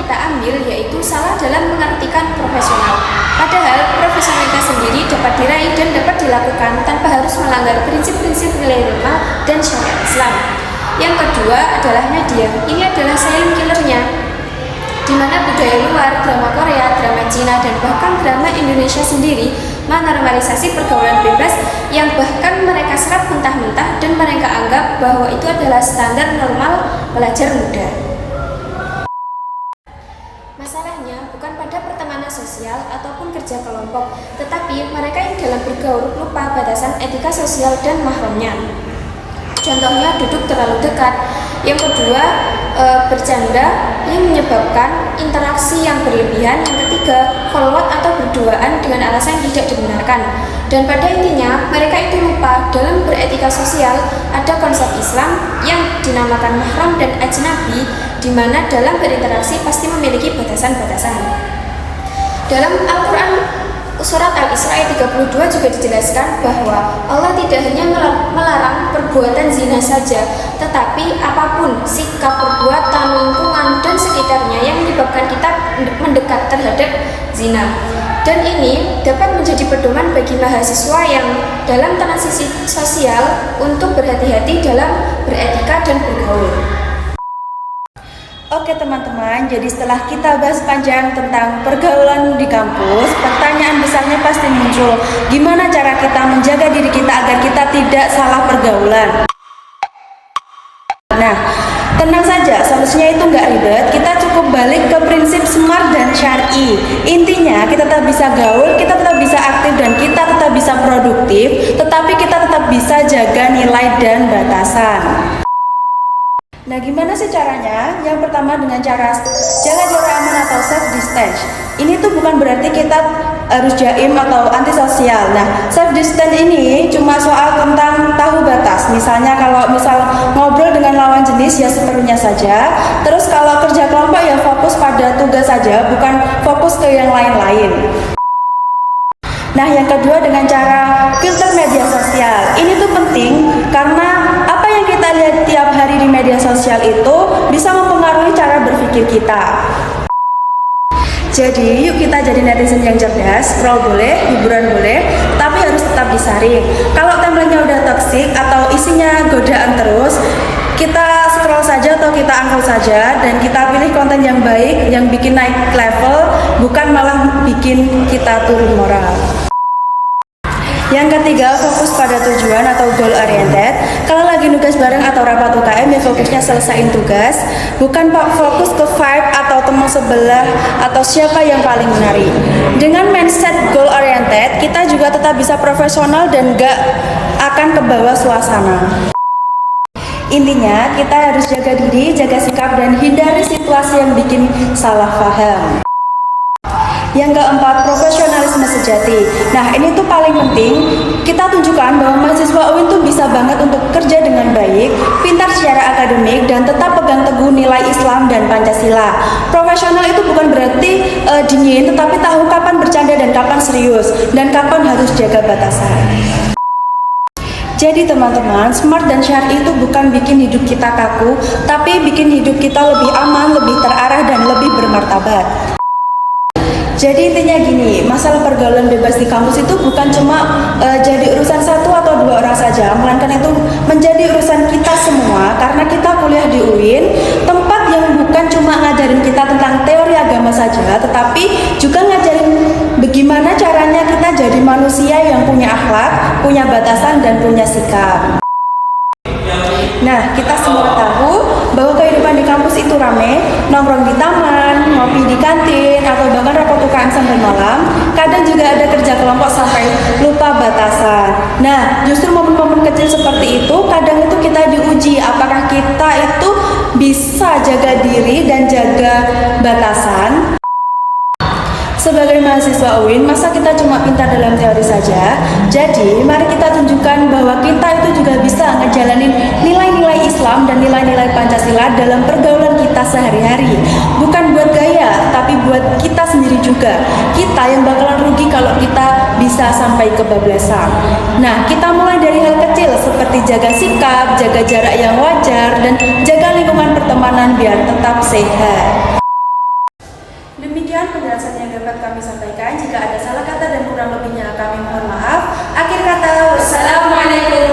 kita ambil yaitu salah dalam mengartikan profesional. Padahal profesionalitas sendiri dapat diraih dan dapat dilakukan tanpa harus melanggar prinsip-prinsip nilai norma dan syariat Islam. Yang kedua adalah media. Ini adalah silent killernya, di mana budaya luar, drama Korea, drama Cina, dan bahkan drama Indonesia sendiri menormalisasi pergaulan bebas yang bahkan mereka serap mentah-mentah dan mereka anggap bahwa itu adalah standar normal pelajar muda. Masalahnya bukan pada pertemanan sosial ataupun kerja kelompok, tetapi mereka yang dalam bergaul lupa batasan etika sosial dan mahramnya. Contohnya duduk terlalu dekat. Yang kedua, bercanda yang menyebabkan interaksi yang berlebihan. Yang ketiga, follow-up atau berduaan dengan alasan yang tidak dibenarkan. Dan pada intinya, mereka itu lupa dalam beretika sosial ada konsep Islam yang dinamakan mahram dan ajnabi, di mana dalam berinteraksi pasti memiliki batasan-batasan. Dalam Al-Quran Surat Al-Isra ayat 32 juga dijelaskan bahwa Allah tidak hanya melarang perbuatan zina saja, tetapi apapun sikap, perbuatan, lingkungan, dan sekitarnya yang menyebabkan kita mendekat terhadap zina. Dan ini dapat menjadi pedoman bagi mahasiswa yang dalam transisi sosial untuk berhati-hati dalam beretika dan bergaul. Oke teman-teman, jadi setelah kita bahas panjang tentang pergaulan di kampus, pertanyaan besarnya pasti muncul, gimana cara kita menjaga diri kita agar kita tidak salah pergaulan? Nah, tenang saja, solusinya itu nggak ribet, kita cukup balik ke prinsip smart dan syar'i. Intinya, kita tetap bisa gaul, kita tetap bisa aktif, dan kita tetap bisa produktif, tetapi kita tetap bisa jaga nilai dan batasan. Nah, gimana sih caranya? Yang pertama dengan cara jaga jarak aman atau self distance. Ini tuh bukan berarti kita harus jaim atau antisosial. Nah, self distance ini cuma soal tentang tahu batas. Misalnya kalau ngobrol dengan lawan jenis ya seperlunya saja. Terus kalau kerja kelompok ya fokus pada tugas saja, bukan fokus ke yang lain-lain. Nah, yang kedua dengan cara filter media sosial. Ini tuh penting karena apa yang kita lihat tiap hari di media sosial itu bisa mempengaruhi cara berpikir kita. Jadi, yuk kita jadi netizen yang cerdas, scroll boleh, hiburan boleh, tapi harus tetap disaring. Kalau template-nya udah toksik atau isinya godaan terus, kita scroll saja atau kita unfollow saja dan kita pilih konten yang baik, yang bikin naik level, bukan malah bikin kita turun moral. Yang ketiga, fokus pada tujuan atau goal oriented. Kalau lagi nugas bareng atau rapat UKM ya fokusnya selesaiin tugas, bukan fokus ke vibe atau teman sebelah atau siapa yang paling menarik. Dengan mindset goal oriented, kita juga tetap bisa profesional dan gak akan kebawa suasana. Intinya, kita harus jaga diri, jaga sikap, dan hindari situasi yang bikin salah paham. Yang keempat, profesionalisme sejati. Nah, ini tuh paling penting, kita tunjukkan bahwa mahasiswa UIN tuh bisa banget untuk kerja dengan baik, pintar secara akademik, dan tetap pegang teguh nilai Islam dan Pancasila. Profesional itu bukan berarti dingin, tetapi tahu kapan bercanda dan kapan serius, dan kapan harus jaga batasan. Jadi teman-teman, smart dan syar'i itu bukan bikin hidup kita kaku, tapi bikin hidup kita lebih aman, lebih terarah, dan lebih bermartabat. Jadi intinya gini, masalah pergaulan bebas di kampus itu bukan cuma jadi urusan satu atau dua orang saja, melainkan itu menjadi urusan kita semua, karena kita kuliah di UIN, tempat yang bukan cuma ngajarin kita tentang teori agama saja, tetapi juga ngajarin bagaimana caranya kita jadi manusia yang punya akhlak, punya batasan, dan punya sikap. Nah, kita semua tahu bahwa kehidupan di kampus itu rame, nongkrong di taman, ngopi di kantin, atau bahkan rapat UKM sampai malam. Kadang juga ada kerja kelompok sampai lupa batasan. Nah, justru momen-momen kecil seperti itu, kadang itu kita diuji apakah kita itu bisa jaga diri dan jaga batasan. Sebagai mahasiswa UIN, masa kita cuma pintar dalam teori saja? Jadi, mari kita tunjukkan bahwa kita itu juga bisa ngejalanin nilai-nilai Islam dan nilai-nilai Pancasila dalam pergaulan kita sehari-hari. Bukan buat gaya, tapi buat kita sendiri juga. Kita yang bakalan rugi kalau kita bisa sampai kebablasan. Nah, kita mulai dari hal kecil seperti jaga sikap, jaga jarak yang wajar, dan jaga lingkungan pertemanan biar tetap sehat. Demikian penjelasan yang dapat kami sampaikan. Jika ada salah kata dan kurang lebihnya kami mohon maaf. Akhir kata, wassalamualaikum